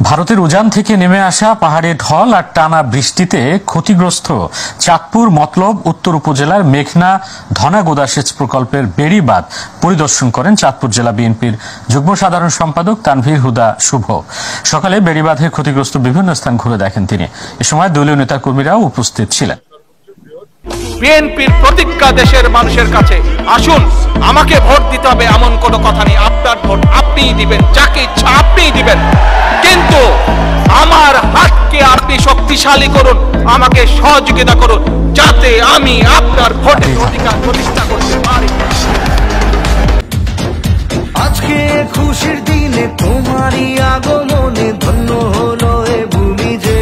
ভারতের উজান থেকে নেমে আসা পাহাড়ে ঢল আর টানা বৃষ্টিতে ক্ষতিগ্রস্ত চাঁদপুর মতলব উত্তর উপজেলার মেঘনা ধনাগোদা সেচ প্রকল্পের বেড়িবাঁধ পরিদর্শন করেন চাঁদপুর জেলা বিএনপির যুগ্ম সাধারণ সম্পাদক তানভীর হুদা শুভ। সকালে বেড়িবাঁধে ক্ষতিগ্রস্ত বিভিন্ন স্থান ঘুরে দেখেন তিনি। এ সময় দলীয় নেতাকর্মীরাও উপস্থিত ছিলেন। বিএনপির প্রতিজ্ঞা দেশের মানুষের কাছে, আসুন আমাকে ভোট দিতে হবে এমন কোনো কথা নেই। আপনার ভোট আপনিই দিবেন, যাকে ইচ্ছা আপনিই দিবেন, কিন্তু আমার হাতকে আপনি শক্তিশালী করুন, আমাকে সহযোগিতা করুন, যাতে আমি আপনার ভোটের অধিকার প্রতিষ্ঠা করতে পারি। আজকে খুশির দিনে তোমারই আগমনে ধন্য হলো এ ভূমি যে,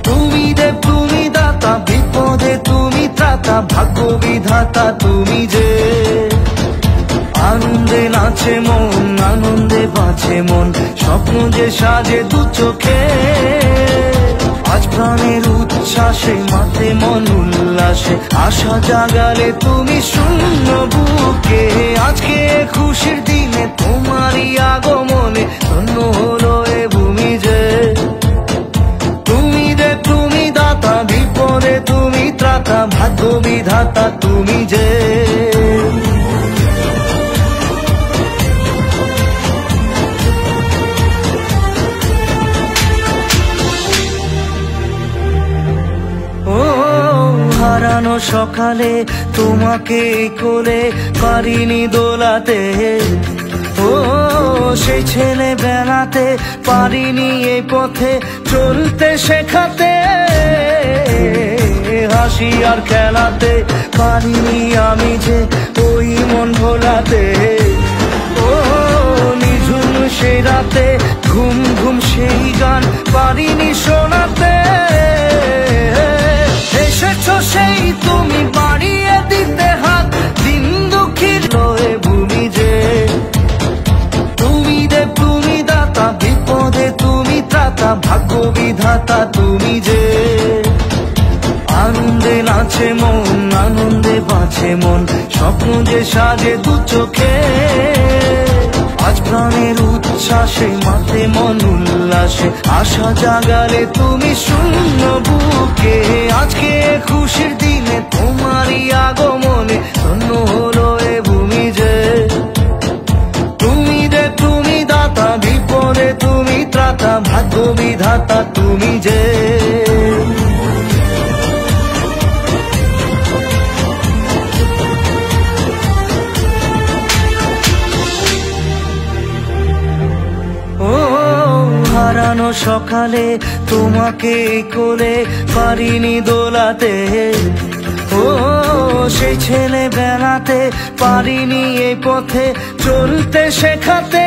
তুমি দেব তুমি দাতা, বিপদে তুমি ত্রাতা, ভাগ্য বিধাতা তুমি যে। আনন্দে নাচে মন, আনন্দে বাঁচে মন, স্বপ্ন যে সাজে দু চোখে। আজ প্রাণের উচ্ছ্বাসে মাতে মন উল্লাসে, আশা জাগালে তুমি শূন্য বুকে। আজকে খুশির দিনে তোমারই আগমনে ধন্য হলো এ ভূমি যে, তুমি দে তুমি দাতা, বিপদে তুমি ত্রাতা, ভাগ্য বিধাতা তুমি যে। হারানো সকালে তোমাকে কোলে পারিনি দোলাতে, ও সেই ছেলে বেলাতে পারিনি এই পথে চলতে শেখাতে। হাসি আর খেলাতে পারিনি আমি যে ওই মন ভোলাতে, ও নিঝুম সেই রাতে ঘুম ঘুম সেই গান পারিনি শোনাতে। এসেছো সেই তুমি বাড়িয়ে দিতে হাত, দিন দুঃখীর লয়ে ভূমি যে, তুমি দেব তুমি দাতা, বিপদে তুমি ত্রাতা, ভাগ্য বিধাতা তুমি যে। আনন্দে নাচে মন, আনন্দে বাঁচে মন, স্বপ্ন যে সাজে দু চোখে। আজ প্রাণের উচ্ছ্বাসে মাতে মন উল্লাসে, আশা জাগালে তুমি শূন্য বুকে। আজকে খুশির দিনে তোমারই আগমনে ধন্য হলো এ ভূমি যে, তুমি দে তুমি দাতা, বিপদে তুমি ত্রাতা, ভাগ্য বিধাতা তুমি যে। হারানো সকালে তোমাকে কোলে পারিনি দোলাতে, ও সেই ছেলে বেলাতে পারিনি এই পথে চলতে শেখাতে।